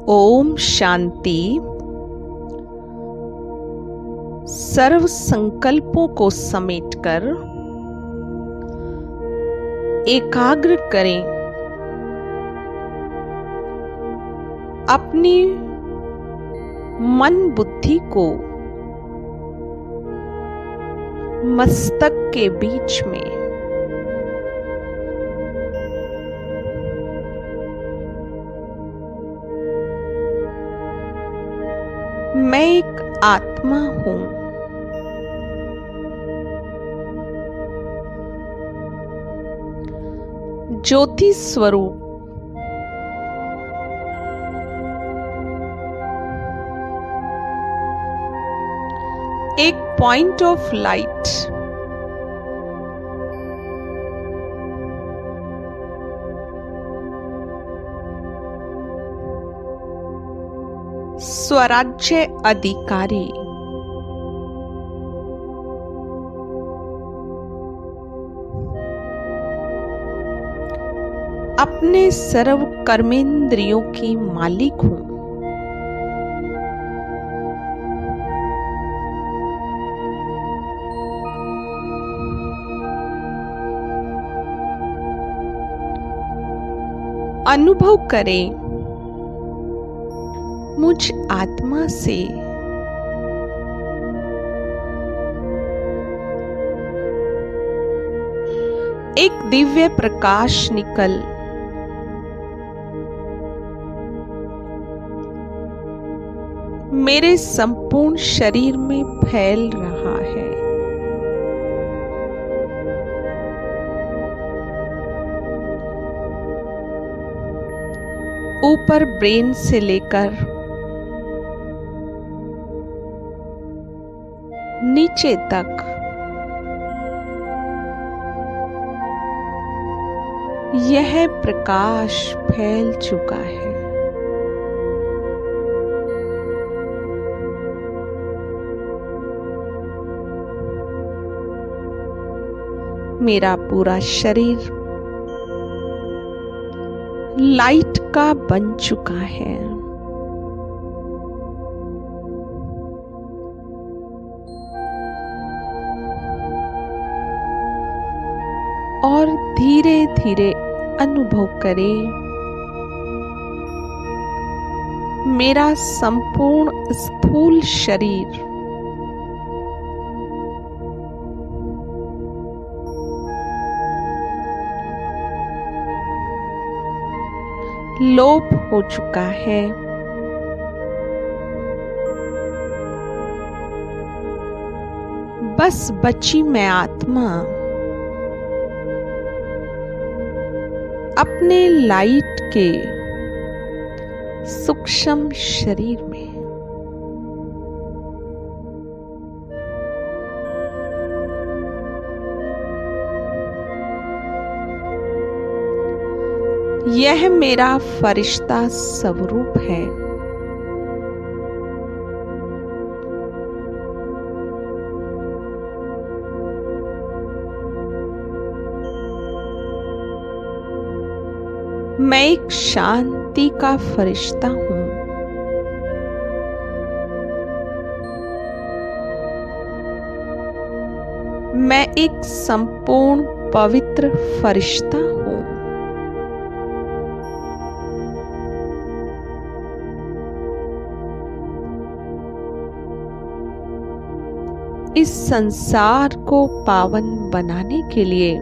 ओम शांति। सर्व संकल्पों को समेटकर एकाग्र करें अपनी मन बुद्धि को मस्तक के बीच में। मैं एक आत्मा हूं। ज्योति स्वरूप एक पॉइंट ऑफ लाइट स्वराज्य अधिकारी अपने सर्व कर्मेंद्रियों की मालिक हूं। अनुभव करें मुझ आत्मा से एक दिव्य प्रकाश निकल मेरे संपूर्ण शरीर में फैल रहा है। ऊपर ब्रेन से लेकर नीचे तक यह प्रकाश फैल चुका है। मेरा पूरा शरीर लाइट का बन चुका है। और धीरे धीरे अनुभव करें मेरा संपूर्ण स्थूल शरीर लोप हो चुका है। बस बची मैं आत्मा अपने लाइट के सूक्ष्म शरीर में। यह मेरा फरिश्ता स्वरूप है। मैं एक शांति का फरिश्ता हूं। मैं एक संपूर्ण पवित्र फरिश्ता हूं। इस संसार को पावन बनाने के लिए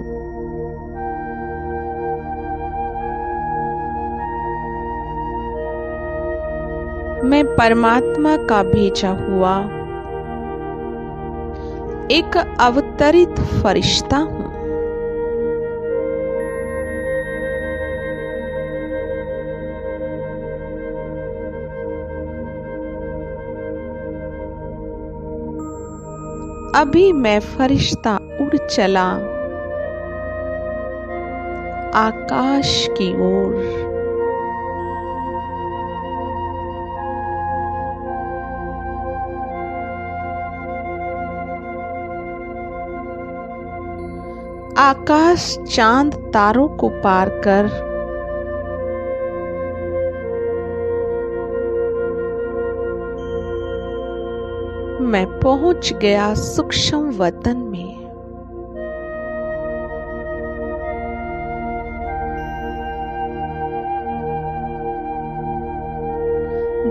मैं परमात्मा का भेजा हुआ एक अवतरित फरिश्ता हूं। अभी मैं फरिश्ता उड़ चला आकाश की ओर। आकाश चांद तारों को पार कर मैं पहुंच गया सूक्ष्म वतन में।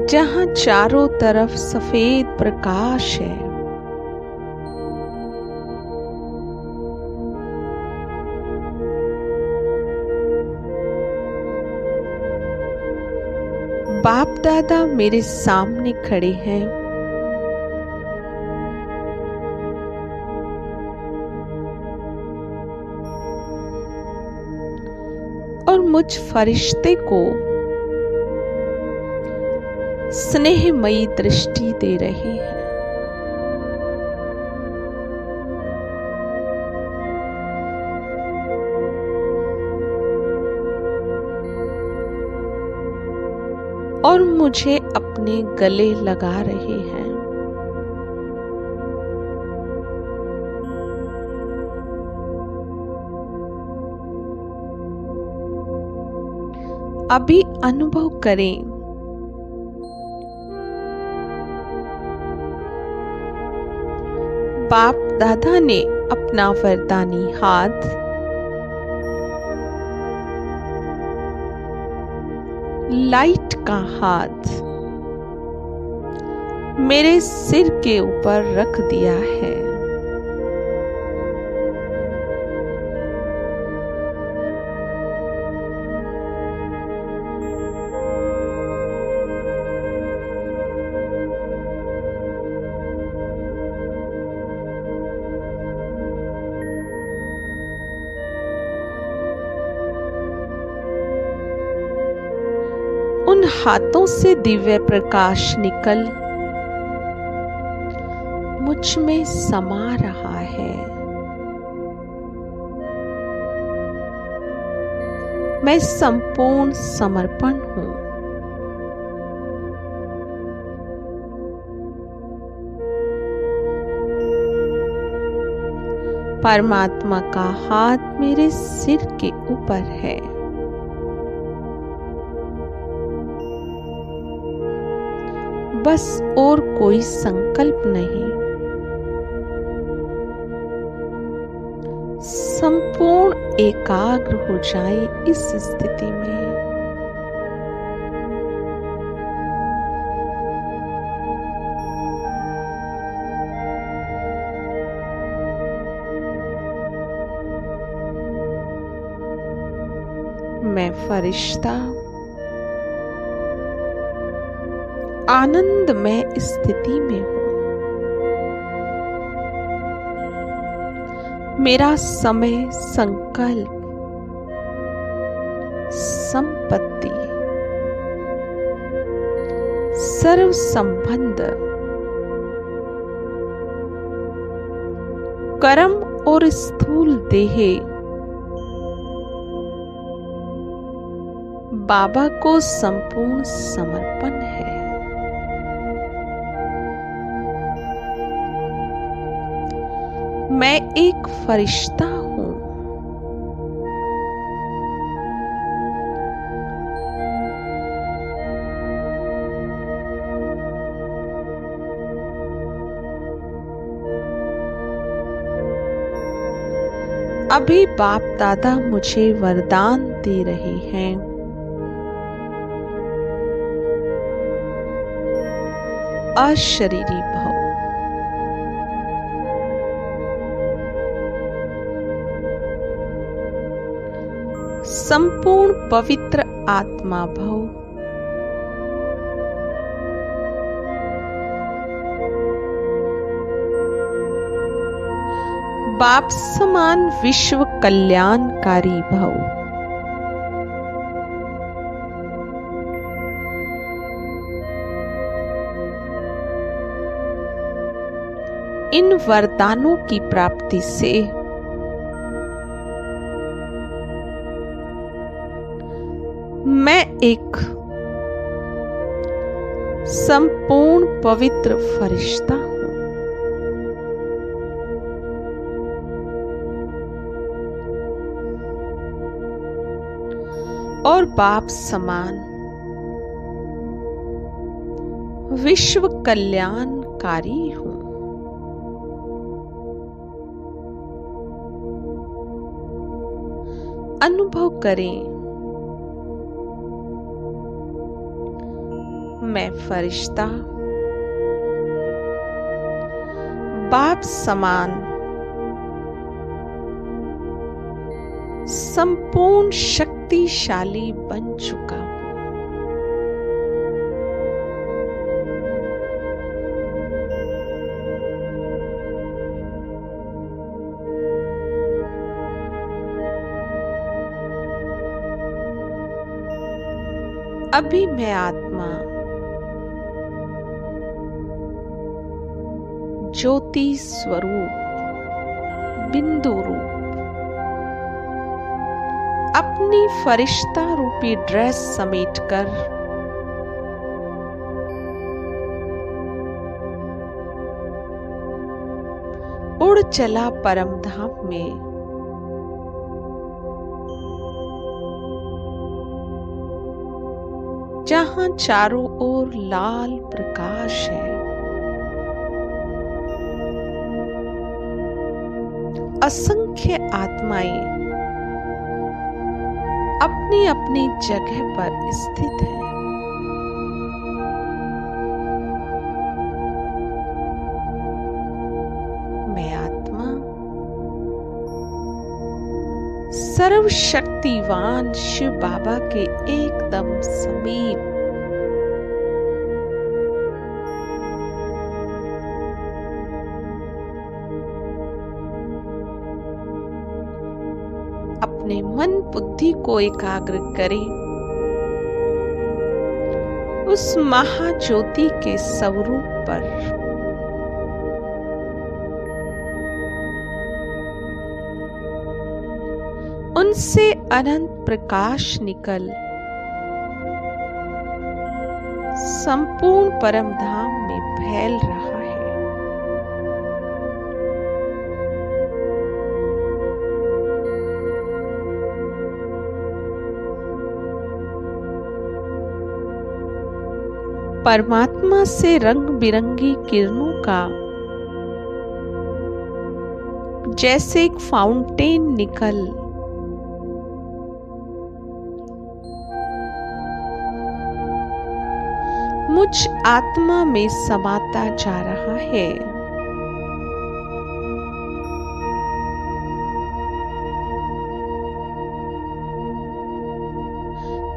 जहां चारों तरफ सफेद प्रकाश है। बाप दादा मेरे सामने खड़े हैं। और मुझ फरिश्ते को स्नेहमयी दृष्टि दे रहे हैं। और मुझे अपने गले लगा रहे हैं। अभी अनुभव करें बाप दादा ने अपना वरदानी हाथ लाइट का हाथ मेरे सिर के ऊपर रख दिया है। उन हाथों से दिव्य प्रकाश निकल मुझ में समा रहा है। मैं संपूर्ण समर्पण हूं। परमात्मा का हाथ मेरे सिर के ऊपर है। बस और कोई संकल्प नहीं। संपूर्ण एकाग्र हो जाए इस स्थिति में। मैं फरिश्ता आनंदमय स्थिति में हूं। मेरा समय, संकल्प, संपत्ति, सर्व संबंध, कर्म और स्थूल देह बाबा को संपूर्ण समर्पण है। मैं एक फरिश्ता हूं। अभी बाप दादा मुझे वरदान दे रहे हैं। अशरीरी भव। संपूर्ण पवित्र आत्मा भव। बाप समान विश्व कल्याणकारी भव। इन वरदानों की प्राप्ति से मैं एक संपूर्ण पवित्र फरिश्ता हूं। और बाप समान विश्व कल्याणकारी हूं। अनुभव करें, मैं फरिश्ता बाप समान संपूर्ण शक्तिशाली बन चुका हूं। अभी मैं आत्मा ज्योति स्वरूप बिंदु रूप अपनी फरिश्ता रूपी ड्रेस समेटकर उड़ चला परम धाम में। जहां चारों ओर लाल प्रकाश है, असंख्य आत्माएं अपनी अपनी जगह पर स्थित है। मैं आत्मा सर्वशक्तिवान शिव बाबा के एकदम समीप अपने मन बुद्धि को एकाग्र करें उस महाज्योति के स्वरूप पर। उनसे अनंत प्रकाश निकल संपूर्ण परम धाम में फैल रहा है। परमात्मा से रंग बिरंगी किरणों का जैसे एक फाउंटेन निकल मुझ आत्मा में समाता जा रहा है।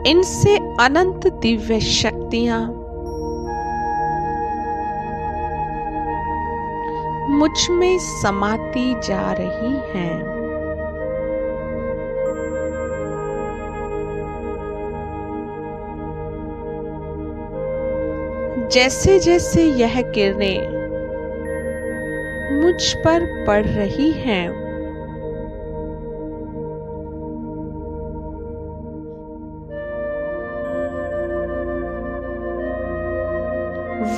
इनसे अनंत दिव्य शक्तियां मुझ में समाती जा रही हैं। जैसे जैसे यह किरणें मुझ पर पड़ रही हैं,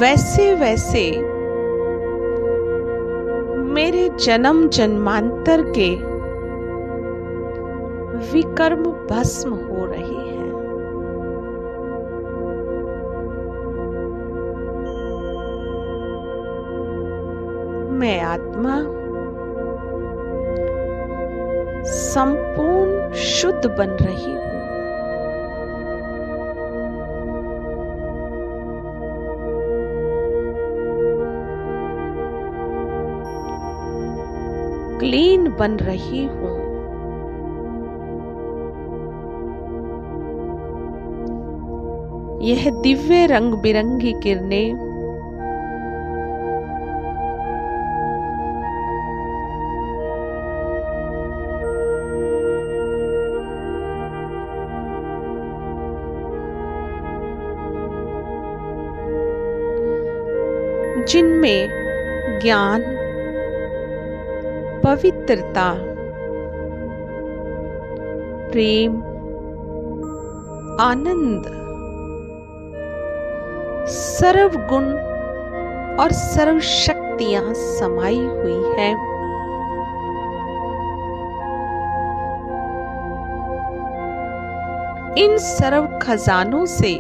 वैसे वैसे मेरे जन्म जन्मांतर के विकर्म भस्म हो रहे हैं। मैं आत्मा संपूर्ण शुद्ध बन रही हूं। क्लीन बन रही हूं। यह दिव्य रंग बिरंगी किरणें जिनमें ज्ञान, पवित्रता, प्रेम, आनंद, सर्व गुण और सर्व शक्तियां समाई हुई हैं। इन सर्व खजानों से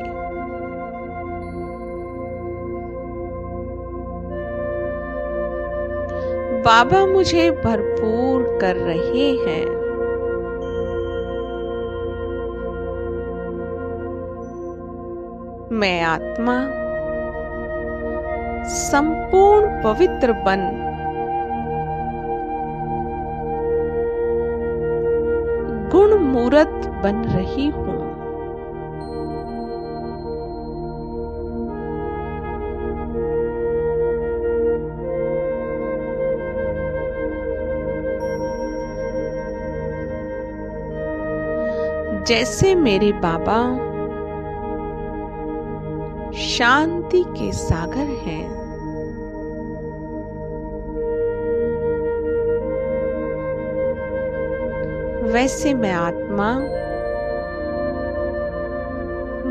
बाबा मुझे भरपूर कर रहे हैं। मैं आत्मा संपूर्ण पवित्र बन गुण मूरत बन रही हूँ। जैसे मेरे बाबा शांति के सागर हैं, वैसे मैं आत्मा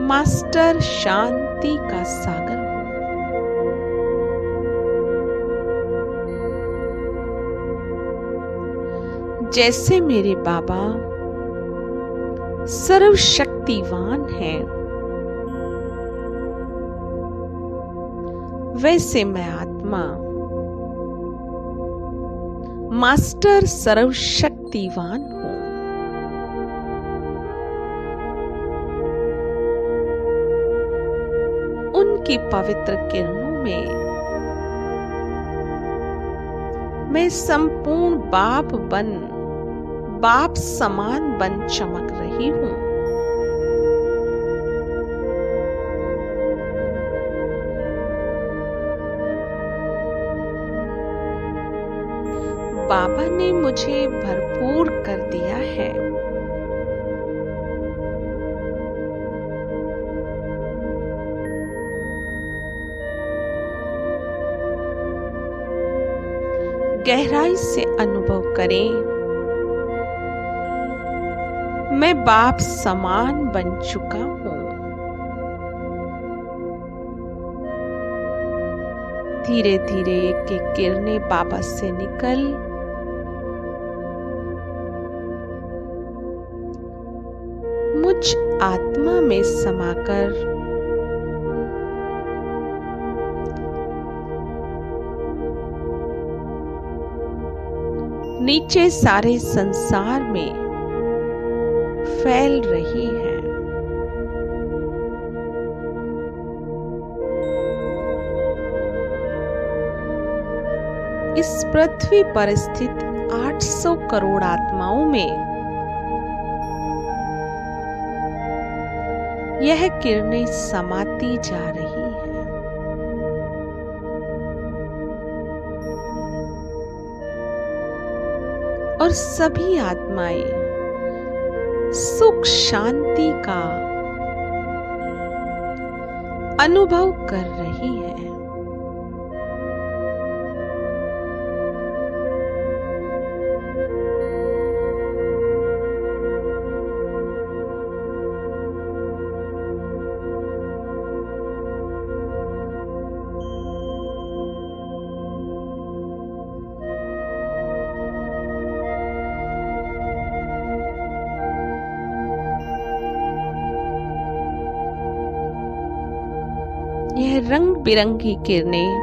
मास्टर शांति का सागर हूं। जैसे मेरे बाबा सर्वशक्तिवान हैं, वैसे मैं आत्मा मास्टर सर्वशक्तिवान हूं। उनकी पवित्र किरणों में मैं संपूर्ण बाप समान बन चमक रही हूं। बाबा ने मुझे भरपूर कर दिया है। गहराई से अनुभव करें, मैं बाप समान बन चुका हूं। धीरे धीरे एक एक किरणें बाबा से निकल मुझ आत्मा में समाकर नीचे सारे संसार में फैल रही है। इस पृथ्वी पर स्थित 800 करोड़ आत्माओं में यह किरणें समाती जा रही है। और सभी आत्माएं सुख शांति का अनुभव कर रही है। यह रंग बिरंगी किरणें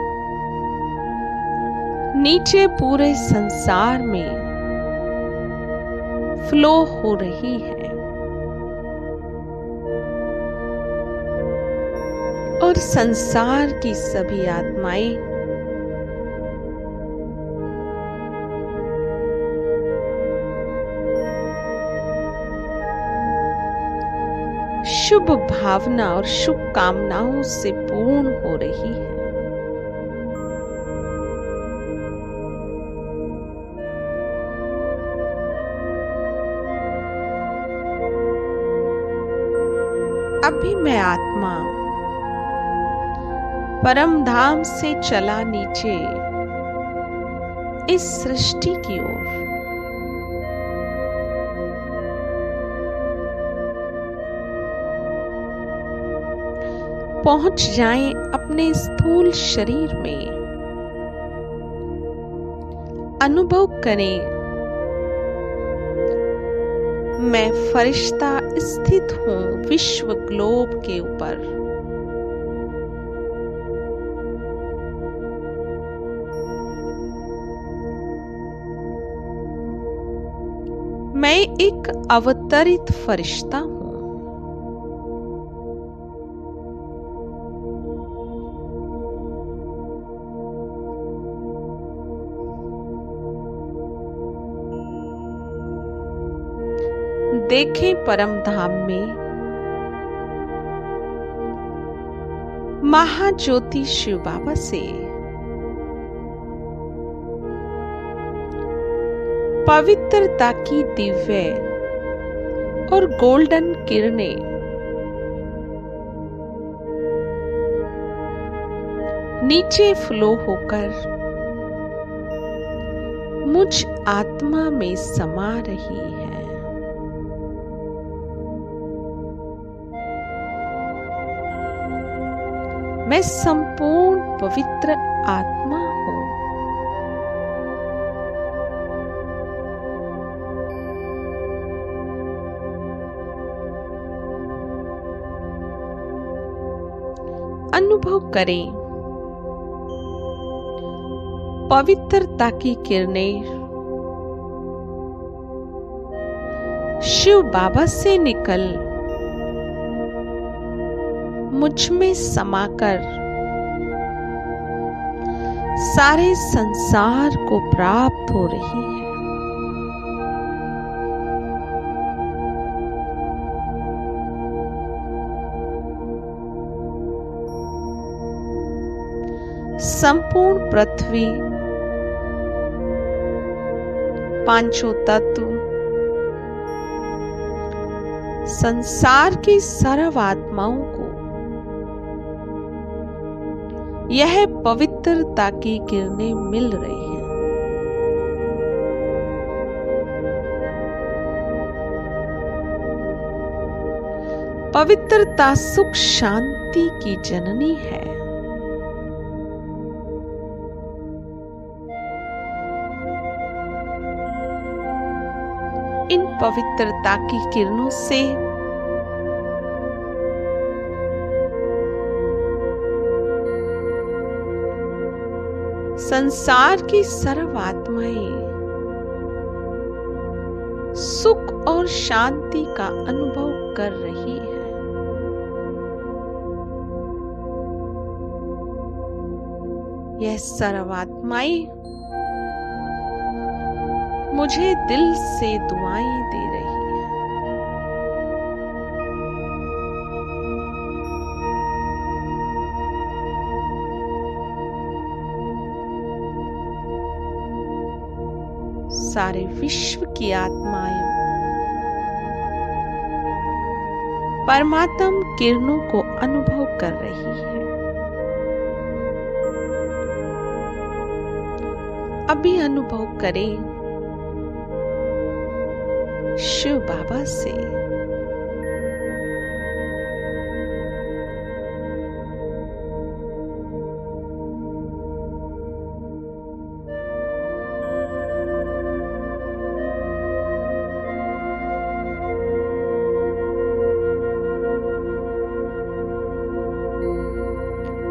नीचे पूरे संसार में फ्लो हो रही है और संसार की सभी आत्माएं शुभ भावना और शुभ कामनाओं से पूर्ण हो रही है। अभी मैं आत्मा परम धाम से चला नीचे इस सृष्टि की ओर। पहुंच जाएं अपने स्थूल शरीर में। अनुभव करें, मैं फरिश्ता स्थित हूं विश्व ग्लोब के ऊपर। मैं एक अवतरित फरिश्ता हूं। देखें परम धाम में महाज्योति शिव बाबा से पवित्रता की दिव्य और गोल्डन किरणें नीचे फ्लो होकर मुझ आत्मा में समा रही है। मैं संपूर्ण पवित्र आत्मा हूं। अनुभव करें पवित्रता की किरणें शिव बाबा से निकल मुझ में समाकर सारे संसार को प्राप्त हो रही है। संपूर्ण पृथ्वी, पांचों तत्व, संसार की सर्व आत्माओं को यह पवित्रता की किरणें मिल रही हैं। पवित्रता सुख शांति की जननी है। इन पवित्रता की किरणों से संसार की सर्व आत्माएं सुख और शांति का अनुभव कर रही है। यह सर्व आत्माएं मुझे दिल से दुआएं दे रही है। सारे विश्व की आत्माएं परमात्म किरणों को अनुभव कर रही है। अभी अनुभव करें शिव बाबा से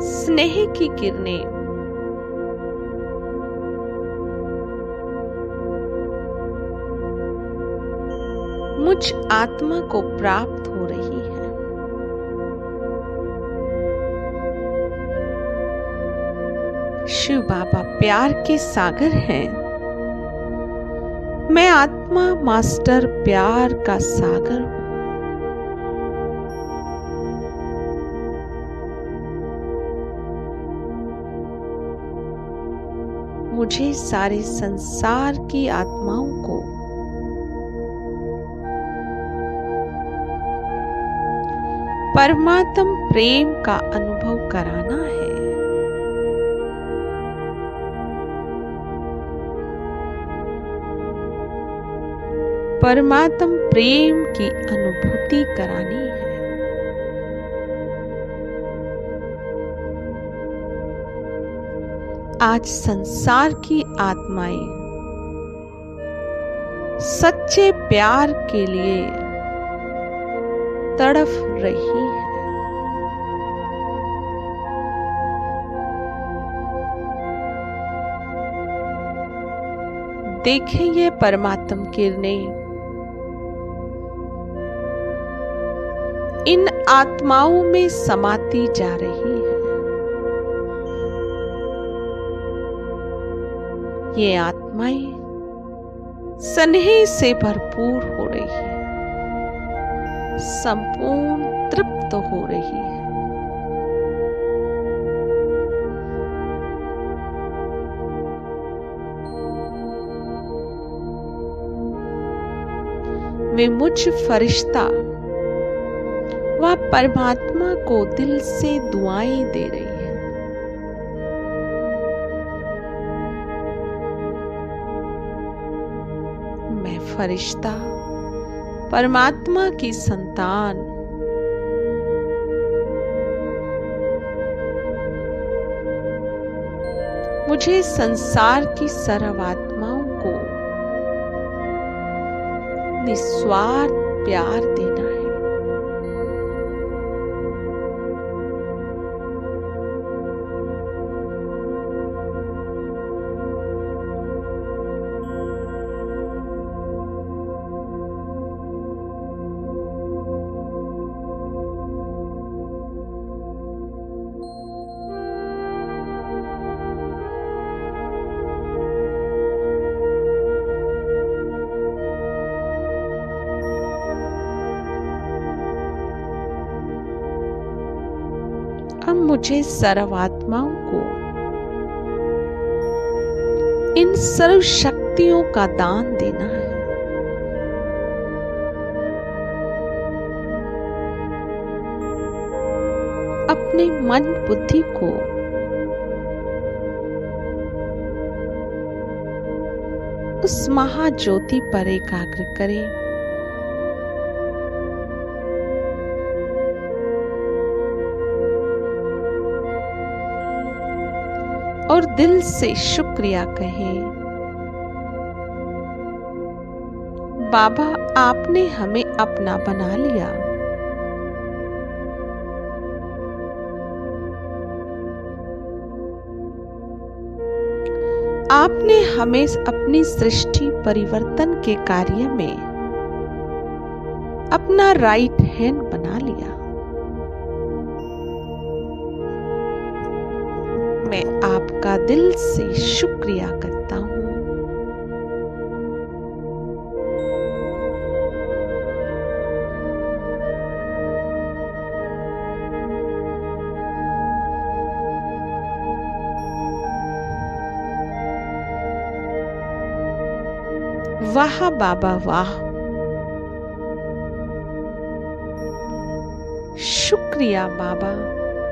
स्नेह की किरणें मुझ आत्मा को प्राप्त हो रही है। शिव बाबा प्यार के सागर हैं। मैं आत्मा मास्टर प्यार का सागर हूं। मुझे सारे संसार की आत्माओं को परमात्म प्रेम का अनुभव कराना है। परमात्म प्रेम की अनुभूति करानी है। आज संसार की आत्माएं सच्चे प्यार के लिए तड़फ रही है। देखें ये परमात्म किरणें इन आत्माओं में समाती जा रही है। ये आत्माएं स्नेह से भरपूर हो रही है। संपूर्ण तृप्त हो रही है। वे मुझ फरिश्ता व परमात्मा को दिल से दुआएं दे रही है। मैं फरिश्ता परमात्मा की संतान मुझे संसार की सर्वात्माओं को निस्वार्थ प्यार देना है। अब मुझे सर्वात्माओं को इन सर्व शक्तियों का दान देना है। अपने मन बुद्धि को उस महाज्योति पर एकाग्र करें। और दिल से शुक्रिया कहें, बाबा आपने हमें अपना बना लिया। आपने हमें अपनी सृष्टि परिवर्तन के कार्य में अपना राइट हैंड बना लिया। मैं आपका दिल से शुक्रिया करता हूं। वाह बाबा वाह, शुक्रिया बाबा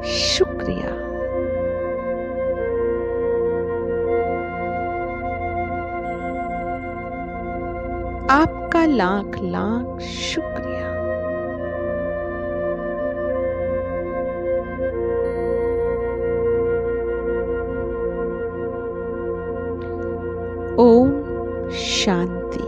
शुक्रिया। आपका लाख लाख शुक्रिया। ओम शांति।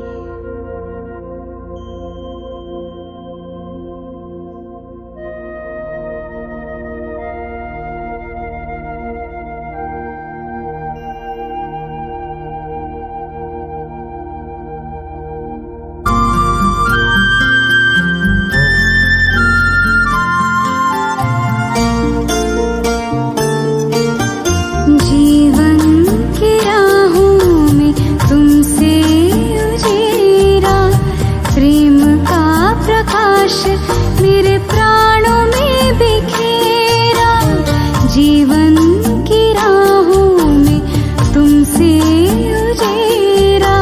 मेरे प्राणों में बिखेरा, जीवन की राहों में तुमसे उजेरा।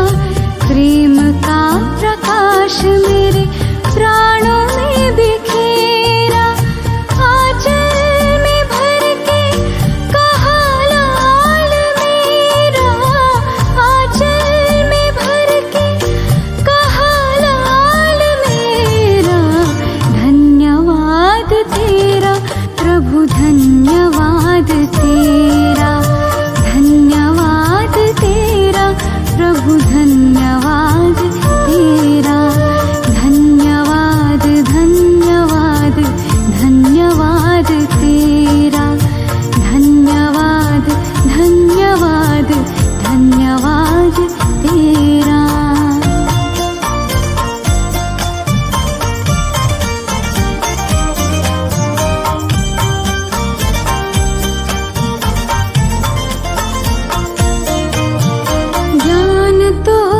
प्रेम का प्रकाश मेरे प्राणों में बिखेरा। आंचल में भर के कहा लाल मेरा, आंचल में भर के कहा लाल मेरा। धन्यवाद तेरा प्रभु, धन्यवाद तेरा, धन्यवाद तेरा प्रभु, धन्यवाद तेरा। धन्यवाद धन्यवाद धन्यवाद तेरा, धन्यवाद धन्यवाद धन्यवाद तेरा।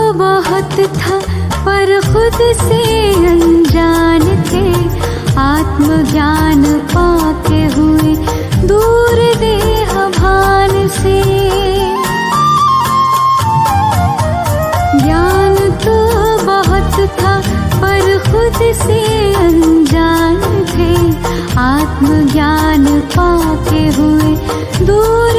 बहुत था पर खुद से अनजान थे, आत्मज्ञान पाके हुए दूर देह भान से। ज्ञान तो बहुत था पर खुद से अनजान थे, आत्मज्ञान पाके हुए दूर